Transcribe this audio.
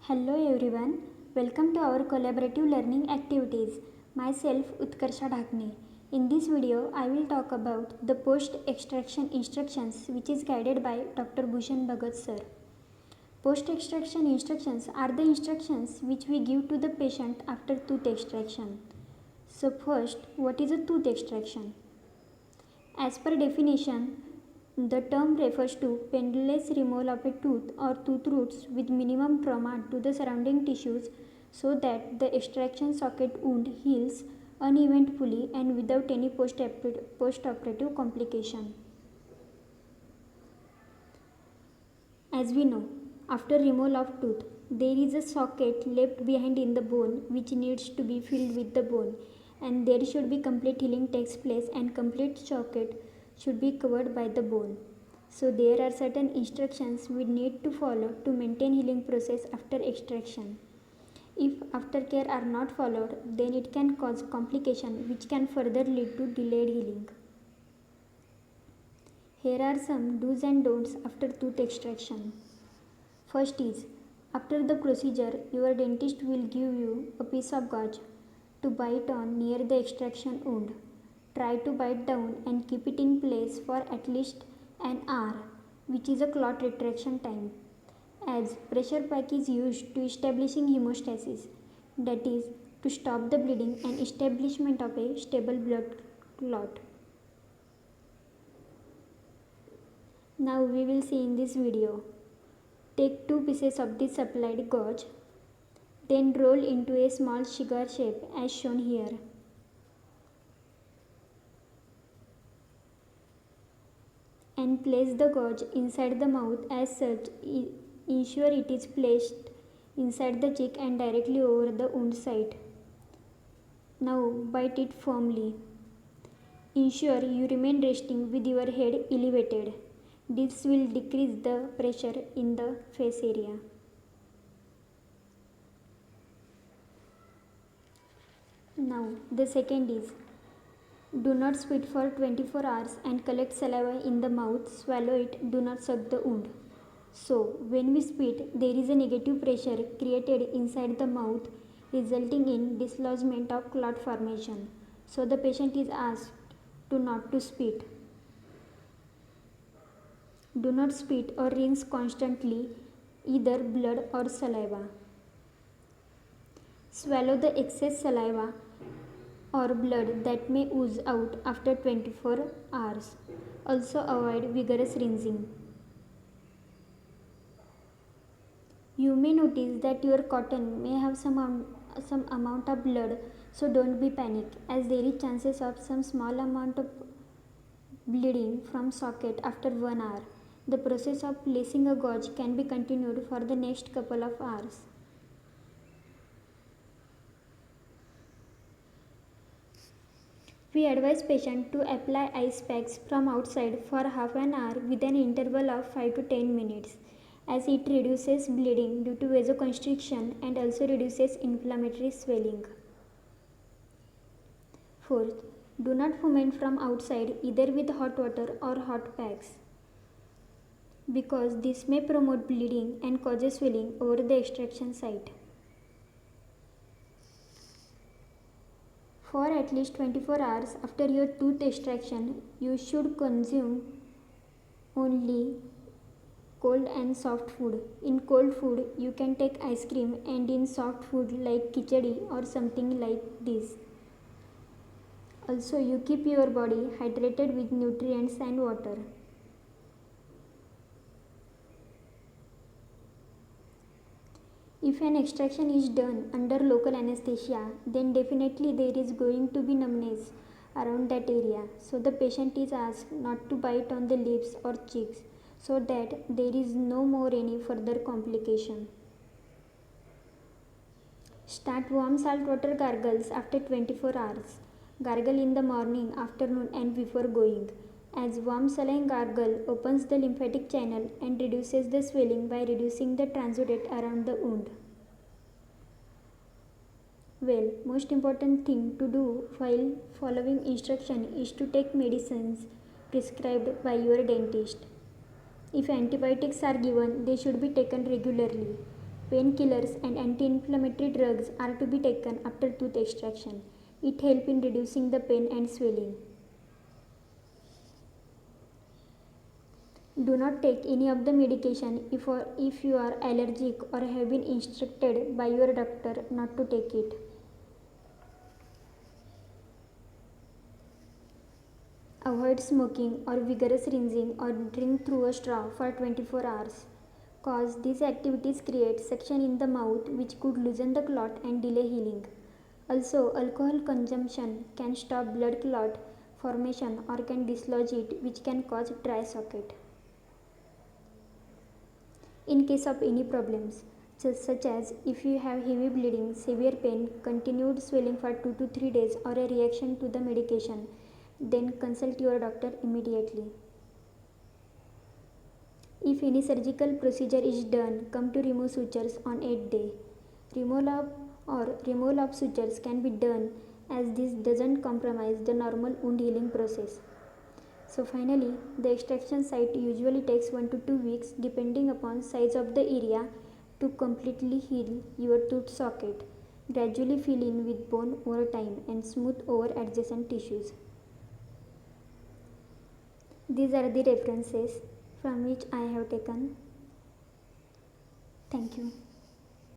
Hello everyone, welcome to our collaborative learning activities. Myself Utkarsha Dhakne. In this video, I will talk about the post-extraction instructions which is guided by Dr. Bhushan Bhagat sir. Post-extraction instructions are the instructions which we give to the patient after tooth extraction. So first, what is a tooth extraction? As per definition, the term refers to painless removal of a tooth or tooth roots with minimum trauma to the surrounding tissues so that the extraction socket wound heals uneventfully and without any post-operative complication. As we know, after removal of tooth, there is a socket left behind in the bone which needs to be filled with the bone, and there should be complete healing takes place and complete socket should be covered by the bone. So there are certain instructions we need to follow to maintain healing process after extraction. If aftercare are not followed, then it can cause complication which can further lead to delayed healing. Here are some do's and don'ts after tooth extraction. First is, after the procedure, your dentist will give you a piece of gauze to bite on near the extraction wound. Try to bite down and keep it in place for at least an hour, which is a clot retraction time, as pressure pack is used to establishing hemostasis, that is, to stop the bleeding and establishment of a stable blood clot. Now we will see in this video. Take 2 pieces of the supplied gauze, then roll into a small cigar shape as shown here. And place the gauze inside the mouth as such. Ensure it is placed inside the cheek and directly over the wound site. Now bite it firmly. Ensure you remain resting with your head elevated. This will decrease the pressure in the face area. Now the second is, do not spit for 24 hours and collect saliva in the mouth. Swallow it, do not suck the wound. So when we spit, there is a negative pressure created inside the mouth resulting in dislodgement of clot formation. So the patient is asked to not to spit. Do not spit or rinse constantly either blood or saliva. Swallow the excess saliva or blood that may ooze out after 24 hours. Also avoid vigorous rinsing. You may notice that your cotton may have some amount of blood, so don't be panic, as there is chances of some small amount of bleeding from socket after 1 hour. The process of placing a gauze can be continued for the next couple of hours. We advise patient to apply ice packs from outside for half an hour with an interval of 5 to 10 minutes, as it reduces bleeding due to vasoconstriction and also reduces inflammatory swelling. Fourth, do not foment from outside either with hot water or hot packs, because this may promote bleeding and causes swelling over the extraction site. For at least 24 hours after your tooth extraction, you should consume only cold and soft food. In cold food, you can take ice cream, and in soft food like khichdi or something like this. Also, you keep your body hydrated with nutrients and water. If an extraction is done under local anesthesia, then definitely there is going to be numbness around that area. So the patient is asked not to bite on the lips or cheeks so that there is no more any further complication. Start warm salt water gargles after 24 hours. Gargle in the morning, afternoon and before going, as warm saline gargle opens the lymphatic channel and reduces the swelling by reducing the transudate around the wound. Well, most important thing to do while following instruction is to take medicines prescribed by your dentist. If antibiotics are given, they should be taken regularly. Painkillers and anti-inflammatory drugs are to be taken after tooth extraction. It helps in reducing the pain and swelling. Do not take any of the medication if you are allergic or have been instructed by your doctor not to take it. Avoid smoking or vigorous rinsing or drink through a straw for 24 hours, cause these activities create suction in the mouth which could loosen the clot and delay healing. Also, alcohol consumption can stop blood clot formation or can dislodge it, which can cause dry socket. In case of any problems, such as if you have heavy bleeding, severe pain, continued swelling for 2 to 3 days, or a reaction to the medication, then consult your doctor immediately. If any surgical procedure is done, come to remove sutures on 8th day. Removal of sutures can be done as this doesn't compromise the normal wound healing process. So finally, the extraction site usually takes 1 to 2 weeks depending upon size of the area to completely heal your tooth socket. Gradually fill in with bone over time and smooth over adjacent tissues. These are the references from which I have taken. Thank you.